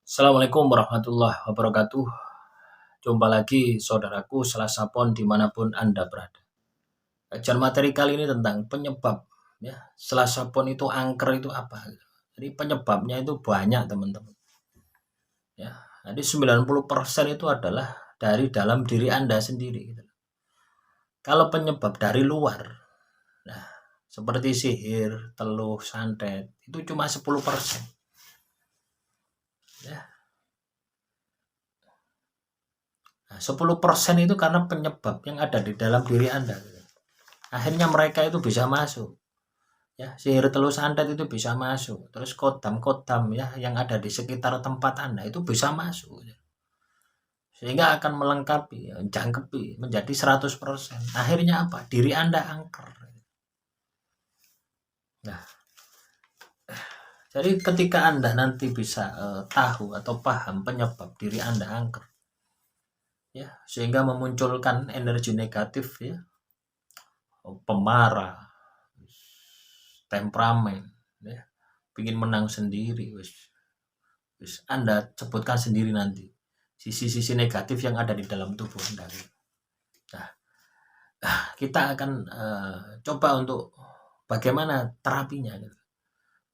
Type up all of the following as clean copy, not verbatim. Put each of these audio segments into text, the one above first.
Assalamualaikum warahmatullahi wabarakatuh. Jumpa lagi saudaraku Selasa Pon dimanapun Anda berada. Kajian materi kali ini tentang penyebab ya. Selasa Pon itu angker itu apa? Jadi penyebabnya itu banyak teman-teman. Ya, jadi 90% itu adalah dari dalam diri Anda sendiri gitu. Kalau penyebab dari luar, nah seperti sihir, teluh, santet, itu cuma 10%. Ya. Nah, 10% itu karena penyebab yang ada di dalam diri Anda. Akhirnya mereka itu bisa masuk. Ya, sihir teluh santet itu bisa masuk. Terus kodam-kodam ya yang ada di sekitar tempat Anda itu bisa masuk. Sehingga akan melengkapi, ya, jangkepi menjadi 100%. Akhirnya apa? Diri Anda angker. Nah, jadi ketika Anda nanti bisa tahu atau paham penyebab diri Anda angker, ya, sehingga memunculkan energi negatif ya, pemarah, temperamen, ya, ingin menang sendiri, wis Anda sebutkan sendiri nanti sisi-sisi negatif yang ada di dalam tubuh Anda. Nah, kita akan coba untuk bagaimana terapinya,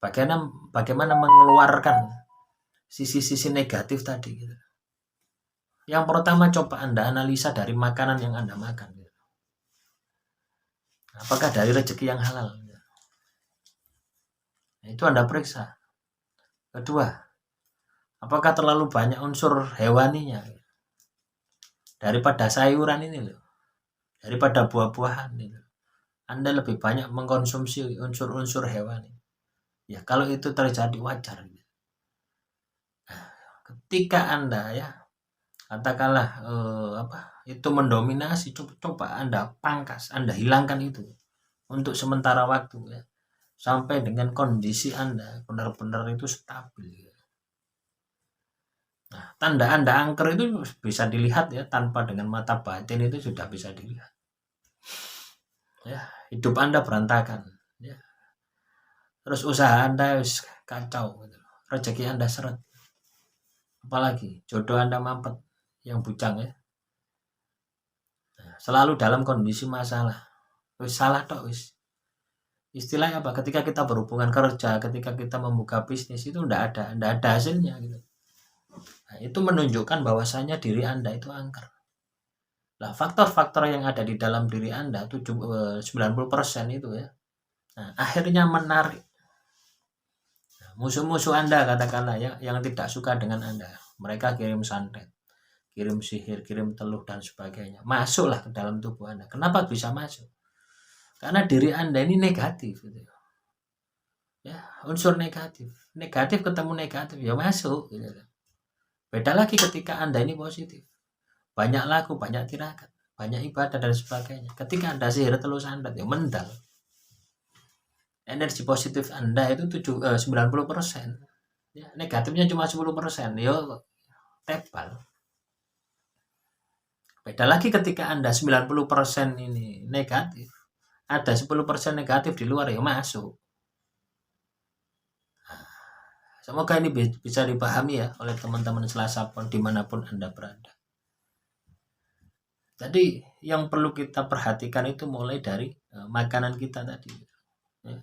bagaimana mengeluarkan sisi-sisi negatif tadi. Yang pertama coba Anda analisa dari makanan yang Anda makan. Apakah dari rezeki yang halal? Nah, itu Anda periksa. Kedua, apakah terlalu banyak unsur hewaninya daripada sayuran ini loh, daripada buah-buahan ini. Anda lebih banyak mengkonsumsi unsur-unsur hewani. Ya kalau itu terjadi wajar. Nah, ketika Anda ya katakanlah itu mendominasi, coba Anda pangkas, Anda hilangkan itu untuk sementara waktu ya, sampai dengan kondisi Anda benar-benar itu stabil. Nah, tanda Anda angker itu bisa dilihat ya, tanpa dengan mata batin itu sudah bisa dilihat. Ya, hidup Anda berantakan. Ya. Terus usaha Anda kacau, gitu. Rezeki Anda seret. Apalagi jodoh Anda mampet, yang bujang ya. Nah, selalu dalam kondisi masalah. Wis salah tok wis. Istilahnya apa? Ketika kita berhubungan kerja, ketika kita membuka bisnis itu ndak ada hasilnya gitu. Nah, itu menunjukkan bahwasanya diri Anda itu angker. Nah, faktor-faktor yang ada di dalam diri Anda 90% itu ya. Nah, akhirnya menarik musuh-musuh Anda katakanlah ya, yang tidak suka dengan Anda. Mereka kirim santet, kirim sihir, kirim teluh dan sebagainya. Masuklah ke dalam tubuh Anda. Kenapa bisa masuk? Karena diri Anda ini negatif gitu. Ya, unsur negatif. Negatif ketemu negatif ya masuk gitu. Beda lagi ketika Anda ini positif. Banyak laku, banyak tirakat, banyak ibadah dan sebagainya. Ketika Anda sihir teluh santet ya mental. Energi positif Anda itu 90%. Ya, negatifnya cuma 10%. Ya tebal. Beda lagi ketika Anda 90% ini negatif, ada 10% negatif di luar ya masuk. Semoga ini bisa dipahami ya oleh teman-teman Selasa Pon dimanapun Anda berada. Jadi yang perlu kita perhatikan itu mulai dari makanan kita tadi. Ya.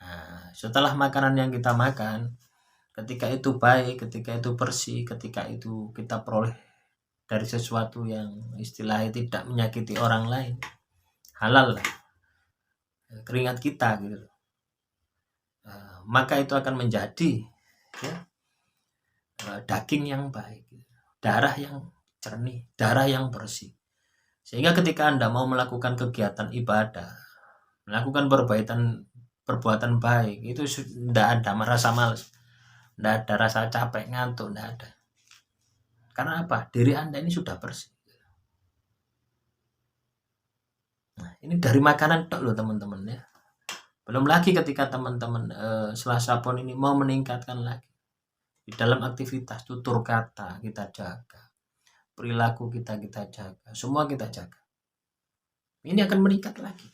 Nah, setelah makanan yang kita makan, ketika itu baik, ketika itu bersih, ketika itu kita peroleh dari sesuatu yang istilahnya tidak menyakiti orang lain, halal lah, keringat kita gitu, maka itu akan menjadi ya, daging yang baik, darah yang jernih, darah yang bersih. Sehingga ketika Anda mau melakukan kegiatan ibadah, melakukan perbuatan baik, itu tidak ada merasa malas, tidak ada rasa capek, ngantuk, tidak ada. Karena apa? Diri Anda ini sudah bersih. Nah, ini dari makanan tok loh teman-teman ya. Belum lagi ketika teman-teman Selasa Pon ini mau meningkatkan lagi di dalam aktivitas, tutur kata kita jaga, perilaku kita jaga, semua kita jaga. Ini akan meningkat lagi.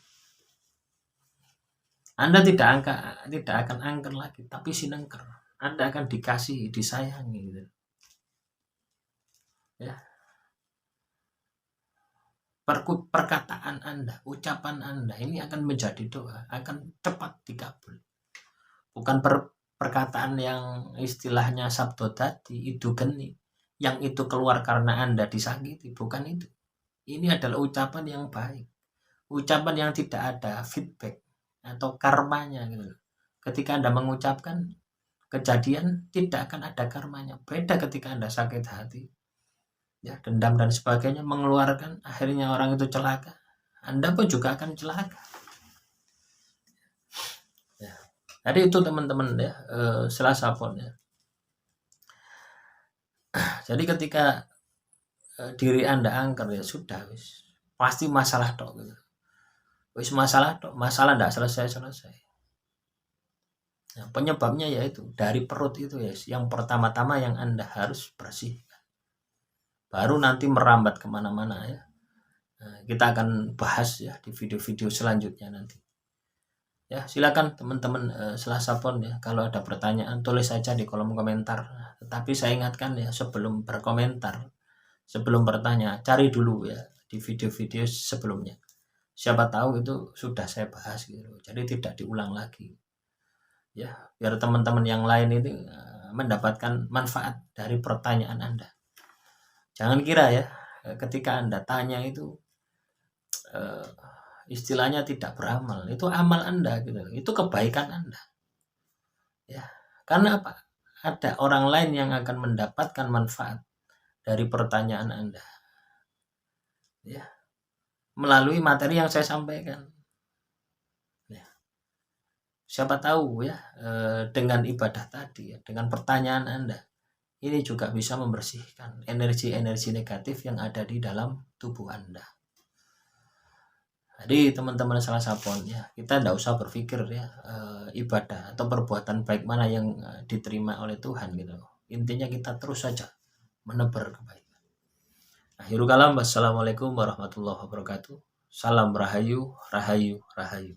Anda tidak akan angker lagi, tapi sinengker. Anda akan dikasihi, disayangi gitu. Ya. Perkataan Anda, ucapan Anda ini akan menjadi doa, akan cepat dikabul. Bukan perkataan yang istilahnya sabdo tadi, itu geni, yang itu keluar karena Anda disakiti, bukan itu. Ini adalah ucapan yang baik, ucapan yang tidak ada feedback atau karmanya gitu. Ketika Anda mengucapkan kejadian, tidak akan ada karmanya. Beda ketika Anda sakit hati, ya, dendam dan sebagainya, mengeluarkan, akhirnya orang itu celaka, Anda pun juga akan celaka. Ya. Jadi itu teman-teman ya, Selasa Pon ya. Jadi ketika diri Anda angker, ya sudah wis, pasti masalah tok gitu. Wis masalah tok, masalah ndak selesai-selesai. Nah, penyebabnya yaitu dari perut itu ya, yang pertama-tama yang Anda harus bersihkan. Baru nanti merambat kemana-mana ya. Nah, kita akan bahas ya di video-video selanjutnya nanti. Ya, silakan teman-teman Selasa Pon ya, kalau ada pertanyaan tulis saja di kolom komentar. Tetapi saya ingatkan ya, sebelum berkomentar, sebelum bertanya, cari dulu ya di video-video sebelumnya. Siapa tahu itu sudah saya bahas gitu. Jadi tidak diulang lagi. Ya, biar teman-teman yang lain ini mendapatkan manfaat dari pertanyaan Anda. Jangan kira ya, ketika Anda tanya itu istilahnya tidak beramal, itu amal Anda gitu, itu kebaikan Anda ya. Karena apa? Ada orang lain yang akan mendapatkan manfaat dari pertanyaan Anda ya, melalui materi yang saya sampaikan ya. Siapa tahu ya, dengan ibadah tadi ya, dengan pertanyaan Anda ini juga bisa membersihkan energi-energi negatif yang ada di dalam tubuh Anda. Jadi teman-teman Selasa Pon ya, kita tidak usah berpikir ya ibadah atau perbuatan baik mana yang diterima oleh Tuhan gitu. Intinya kita terus saja menebar kebaikan. Akhirul kalam, wassalamualaikum warahmatullahi wabarakatuh. Salam rahayu, rahayu, rahayu.